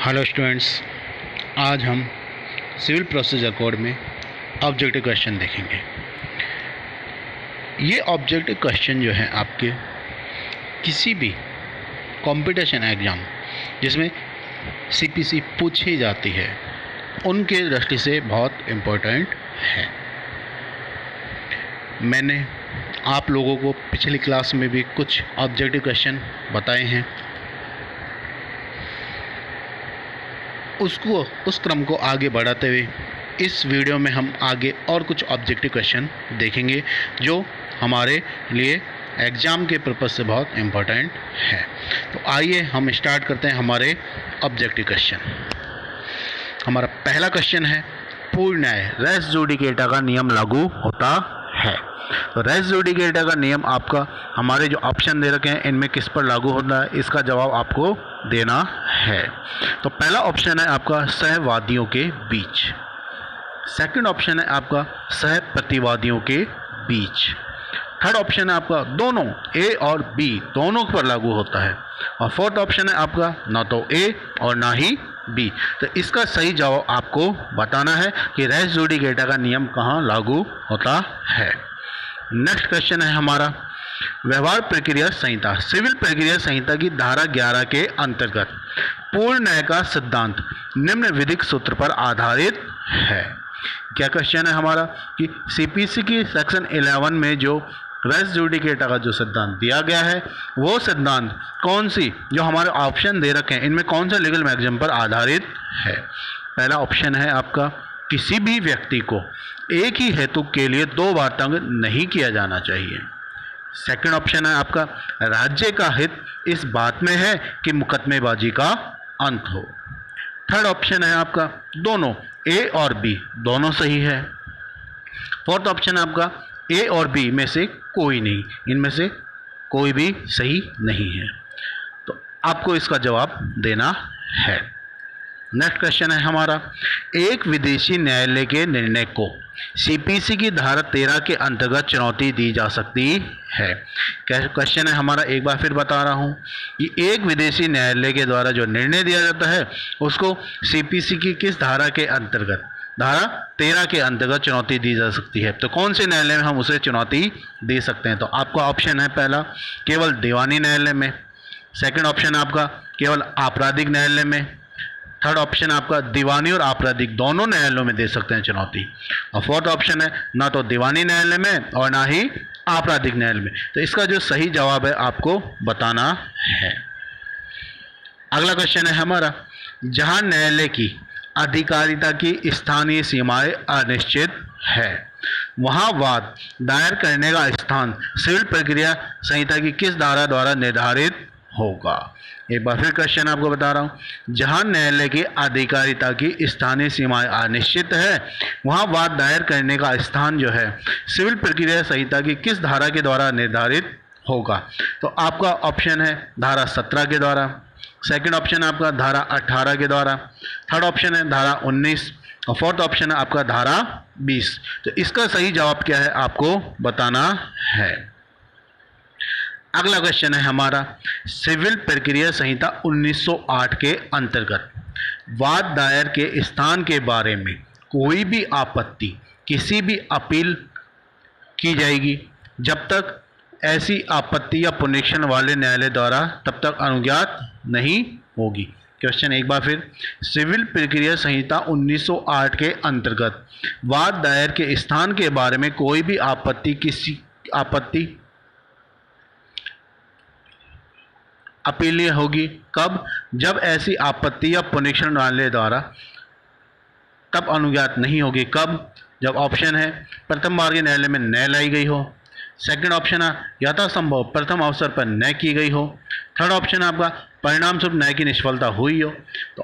Hello students, आज हम civil procedure code में ऑब्जेक्टिव क्वेश्चन देखेंगे। ये ऑब्जेक्टिव क्वेश्चन जो है आपके किसी भी कंपटीशन एग्ज़ाम जिसमें सीपीसी पूछी जाती है उनके दृष्टि से बहुत इम्पोर्टेंट है। मैंने आप लोगों को पिछली क्लास में भी कुछ ऑब्जेक्टिव क्वेश्चन बताए हैं, उस क्रम को आगे बढ़ाते हुए इस वीडियो में हम आगे और कुछ ऑब्जेक्टिव क्वेश्चन देखेंगे जो हमारे लिए एग्ज़ाम के पर्पज़ से बहुत इम्पोर्टेंट है। तो आइए हम स्टार्ट करते हैं हमारे ऑब्जेक्टिव क्वेश्चन। हमारा पहला क्वेश्चन है, पूर्ण न्याय रेस जुडिकेटा का नियम लागू होता है। तो रेस जुडिकेटा का नियम आपका हमारे जो ऑप्शन दे रखे हैं इनमें किस पर लागू होता है, इसका जवाब आपको देना है। तो पहला ऑप्शन है आपका सहवादियों के बीच, सेकंड ऑप्शन है आपका सह प्रतिवादियों के बीच, थर्ड ऑप्शन है आपका दोनों ए और बी दोनों पर लागू होता है, और फोर्थ ऑप्शन है आपका ना तो ए और ना ही बी। तो इसका सही जवाब आपको बताना है कि रेस जुडिकेटा का नियम कहाँ लागू होता है। नेक्स्ट क्वेश्चन है हमारा, व्यवहार प्रक्रिया संहिता सिविल प्रक्रिया संहिता की धारा 11 के अंतर्गत पूर्ण न्याय का सिद्धांत निम्न विधिक सूत्र पर आधारित है। क्या क्वेश्चन है हमारा कि सीपीसी की सेक्शन 11 में जो रेस जुडिकेटा का जो सिद्धांत दिया गया है वो सिद्धांत कौन सी, जो हमारे ऑप्शन दे रखे हैं इनमें कौन सा लीगल मैक्सिम पर आधारित है। पहला ऑप्शन है आपका, किसी भी व्यक्ति को एक ही हेतु के लिए दो बार तंग नहीं किया जाना चाहिए। सेकंड ऑप्शन है आपका, राज्य का हित इस बात में है कि मुकदमेबाजी का अंत हो। थर्ड ऑप्शन है आपका, दोनों ए और बी दोनों सही है। फोर्थ ऑप्शन है आपका, ए और बी में से कोई नहीं, इनमें से कोई भी सही नहीं है। तो आपको इसका जवाब देना है। नेक्स्ट क्वेश्चन है हमारा, एक विदेशी न्यायालय के निर्णय को सीपीसी की धारा 13 के अंतर्गत चुनौती दी जा सकती है। क्वेश्चन है हमारा, एक बार फिर बता रहा हूँ कि एक विदेशी न्यायालय के द्वारा जो निर्णय दिया जाता है उसको सीपीसी की किस धारा के अंतर्गत, धारा 13 के अंतर्गत चुनौती दी जा सकती है। तो कौन से न्यायालय में हम उसे चुनौती दे सकते हैं। तो आपका ऑप्शन है पहला, केवल दीवानी न्यायालय में, सेकंड ऑप्शन आपका केवल आपराधिक न्यायालय में, थर्ड ऑप्शन आपका दीवानी और आपराधिक दोनों न्यायालयों में दे सकते हैं चुनौती, और फोर्थ ऑप्शन है ना तो दीवानी न्यायालय में और ना ही आपराधिक न्यायालय में। तो इसका जो सही जवाब है आपको बताना है। अगला क्वेश्चन है हमारा, जहां न्यायालय की अधिकारिता की स्थानीय सीमाएं अनिश्चित है वहां वाद दायर करने का स्थान सिविल प्रक्रिया संहिता की किस धारा द्वारा निर्धारित होगा। एक बार फिर क्वेश्चन आपको बता रहा हूं, जहां न्यायालय की अधिकारिता की स्थानीय सीमाएं अनिश्चित है वहां वाद दायर करने का स्थान जो है सिविल प्रक्रिया संहिता की किस धारा के द्वारा निर्धारित होगा। तो आपका ऑप्शन है धारा 17 के द्वारा, सेकंड ऑप्शन है आपका धारा 18 के द्वारा, थर्ड ऑप्शन है धारा 19 और फोर्थ ऑप्शन है आपका धारा 20। तो इसका सही जवाब क्या है आपको बताना है। अगला क्वेश्चन है हमारा, सिविल प्रक्रिया संहिता 1908 के अंतर्गत वाद दायर के स्थान के बारे में कोई भी आपत्ति किसी भी अपील की जाएगी जब तक ऐसी आपत्ति या पुनरीक्षण वाले न्यायालय द्वारा तब तक अनुज्ञात नहीं होगी। क्वेश्चन एक बार फिर, सिविल प्रक्रिया संहिता 1908 के अंतर्गत वाद दायर के स्थान के बारे में कोई भी आपत्ति अपीलीय होगी कब, जब ऐसी आपत्ति या पुनरीक्षण न्यायालय द्वारा तब अनुज्ञात नहीं होगी कब, जब ऑप्शन है प्रथम बार के न्यायालय में न लाई गई हो, सेकंड ऑप्शन है यथासंभव प्रथम अवसर पर न की गई हो, थर्ड ऑप्शन आपका परिणाम स्वरूप न्याय की निष्फलता हुई हो, तो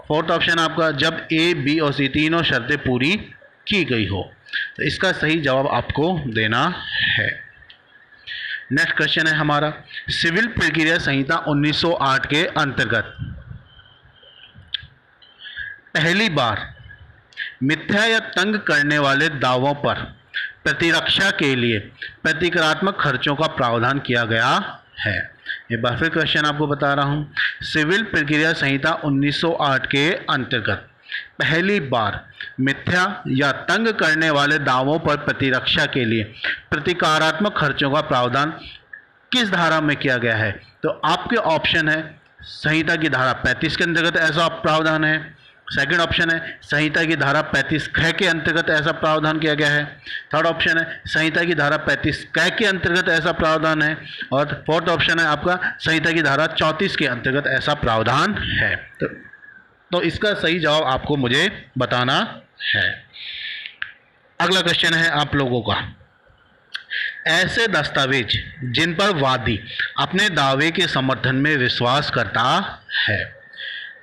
फोर्थ ऑप्शन आपका जब ए बी और सी तीनों शर्तें पूरी की गई हो। तो इसका सही जवाब आपको देना है। नेक्स्ट क्वेश्चन है हमारा, सिविल प्रक्रिया संहिता 1908 के अंतर्गत पहली बार मिथ्या या तंग करने वाले दावों पर प्रतिरक्षा के लिए प्रतिक्रियात्मक खर्चों का प्रावधान किया गया है। एक बार फिर क्वेश्चन आपको बता रहा हूँ। सिविल प्रक्रिया संहिता 1908 के अंतर्गत पहली बार मिथ्या या तंग करने वाले दावों पर प्रतिरक्षा के लिए प्रतिकारात्मक खर्चों का प्रावधान किस धारा में किया गया है? तो आपके ऑप्शन है संहिता की धारा 35 के अंतर्गत ऐसा प्रावधान है। सेकंड ऑप्शन है संहिता की धारा 35 ख के अंतर्गत ऐसा प्रावधान किया गया है। थर्ड ऑप्शन है संहिता की धारा 35 क के अंतर्गत ऐसा प्रावधान है। और फोर्थ ऑप्शन है आपका संहिता की धारा 34 के अंतर्गत ऐसा प्रावधान है। तो इसका सही जवाब आपको मुझे बताना है। अगला क्वेश्चन है आप लोगों का, ऐसे दस्तावेज जिन पर वादी अपने दावे के समर्थन में विश्वास करता है।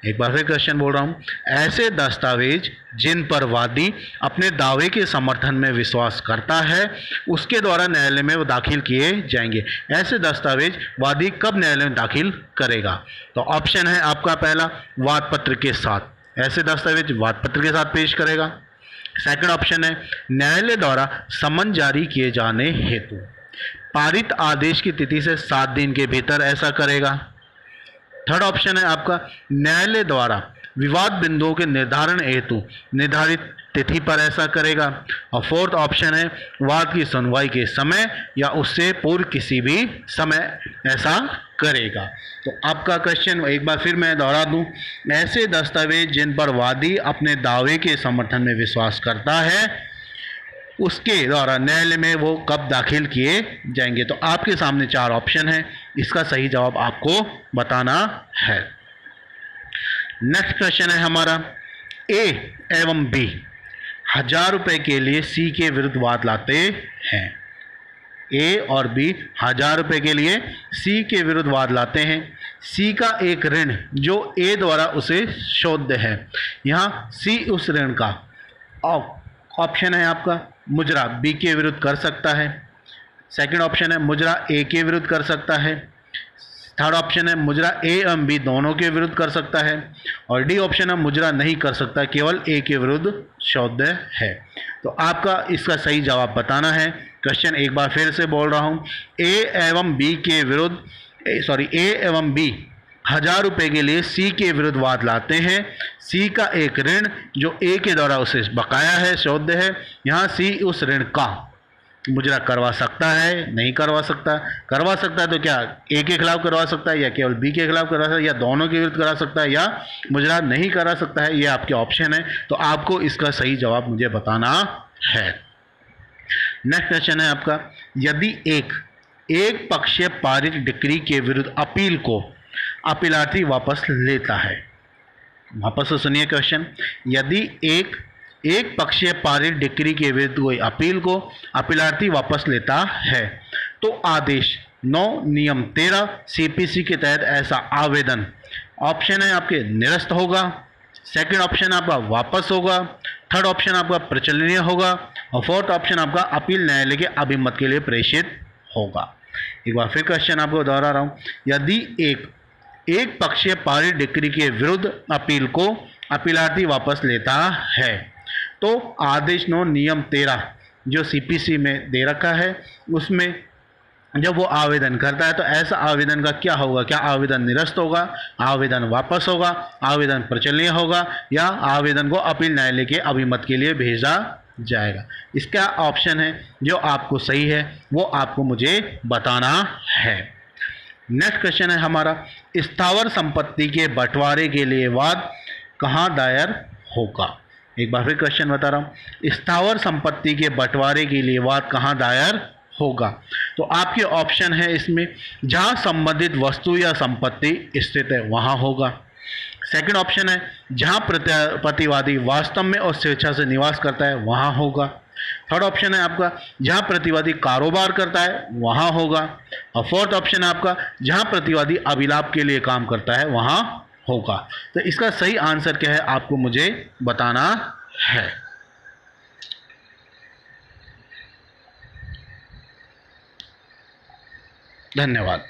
एक बार फिर क्वेश्चन बोल रहा हूँ, ऐसे दस्तावेज जिन पर वादी अपने दावे के समर्थन में विश्वास करता है उसके द्वारा न्यायालय में वो दाखिल किए जाएंगे। ऐसे दस्तावेज वादी कब न्यायालय में दाखिल करेगा? तो ऑप्शन है आपका पहला वाद पत्र के साथ, ऐसे दस्तावेज वाद पत्र के साथ पेश करेगा। सेकंड ऑप्शन है न्यायालय द्वारा समन जारी किए जाने हेतु पारित आदेश की तिथि से 7 दिन के भीतर ऐसा करेगा। थर्ड ऑप्शन है आपका न्यायालय द्वारा विवाद बिंदुओं के निर्धारण हेतु निर्धारित तिथि पर ऐसा करेगा। और फोर्थ ऑप्शन है वाद की सुनवाई के समय या उससे पूर्व किसी भी समय ऐसा करेगा। तो आपका क्वेश्चन एक बार फिर मैं दोहरा दूं, ऐसे दस्तावेज जिन पर वादी अपने दावे के समर्थन में विश्वास करता है उसके द्वारा न्यायालय में वो कब दाखिल किए जाएंगे। तो आपके सामने 4 ऑप्शन है, इसका सही जवाब आपको बताना है। नेक्स्ट क्वेश्चन है हमारा, ए एवं बी 1000 रुपये के लिए सी के विरुद्ध वाद लाते हैं। ए और बी 1000 रुपये के लिए सी के विरुद्ध वाद लाते हैं। सी का एक ऋण जो ए द्वारा उसे शोध्य है, यहाँ सी उस ऋण का ऑप्शन है आपका मुजरा बी के विरुद्ध कर सकता है। सेकंड ऑप्शन है मुजरा ए के विरुद्ध कर सकता है। थर्ड ऑप्शन है मुजरा ए एवं बी दोनों के विरुद्ध कर सकता है। और डी ऑप्शन है मुजरा नहीं कर सकता, केवल ए के विरुद्ध शोध्य है। तो आपका इसका सही जवाब बताना है। क्वेश्चन एक बार फिर से बोल रहा हूँ, ए एवं बी 1000 रुपये के लिए सी के विरुद्ध वाद लाते हैं। सी का एक ऋण जो ए के द्वारा उसे बकाया है, शोध्य है, यहाँ सी उस ऋण का मुजरा करवा सकता है, नहीं करवा सकता। करवा सकता है तो क्या ए के खिलाफ करवा सकता है या केवल बी के खिलाफ करवा सकता है या दोनों के विरुद्ध करा सकता है या मुजरा नहीं करा सकता है, ये आपके ऑप्शन है। तो आपको इसका सही जवाब मुझे बताना है। नेक्स्ट क्वेश्चन है आपका, यदि एक पक्षीय पारित डिक्री के विरुद्ध अपील को अपीलार्थी वापस लेता है। वापस से सुनिए क्वेश्चन, यदि एक पक्षीय पारित डिक्री के विरुद्ध कोई अपील को अपीलार्थी वापस लेता है तो आदेश 9 नियम 13 सीपीसी के तहत ऐसा आवेदन ऑप्शन है आपके निरस्त होगा। सेकंड ऑप्शन आपका वापस होगा। थर्ड ऑप्शन आपका प्रचलनीय होगा। और फोर्थ ऑप्शन आपका अपील न्यायालय के अभिमत के लिए प्रेषित होगा। एक बार फिर क्वेश्चन आपको दोहरा रहा हूँ, यदि एक पक्षीय पारित डिक्री के विरुद्ध अपील को अपीलार्थी वापस लेता है तो आदेश 9 नियम 13 जो सीपीसी में दे रखा है उसमें जब वो आवेदन करता है तो ऐसा आवेदन का क्या होगा? क्या आवेदन निरस्त होगा, आवेदन वापस होगा, आवेदन प्रचलनीय होगा या आवेदन को अपील न्यायालय के अभिमत के लिए भेजा जाएगा? इसका ऑप्शन है जो आपको सही है वो आपको मुझे बताना है। नेक्स्ट क्वेश्चन है हमारा, स्थावर संपत्ति के बंटवारे के लिए वाद कहाँ दायर होगा? एक बार फिर क्वेश्चन बता रहा हूँ, स्थावर संपत्ति के बंटवारे के लिए वाद कहाँ दायर होगा? तो आपके ऑप्शन है इसमें, जहाँ संबंधित वस्तु या संपत्ति स्थित है वहाँ होगा। सेकंड ऑप्शन है जहाँ प्रतिवादी वास्तव में और स्वेच्छा से निवास करता है वहाँ होगा। थर्ड ऑप्शन है आपका जहाँ प्रतिवादी कारोबार करता है वहाँ होगा। और फोर्थ ऑप्शन है आपका जहाँ प्रतिवादी अभिलाप के लिए काम करता है वहाँ होगा। तो इसका सही आंसर क्या है आपको मुझे बताना है। धन्यवाद।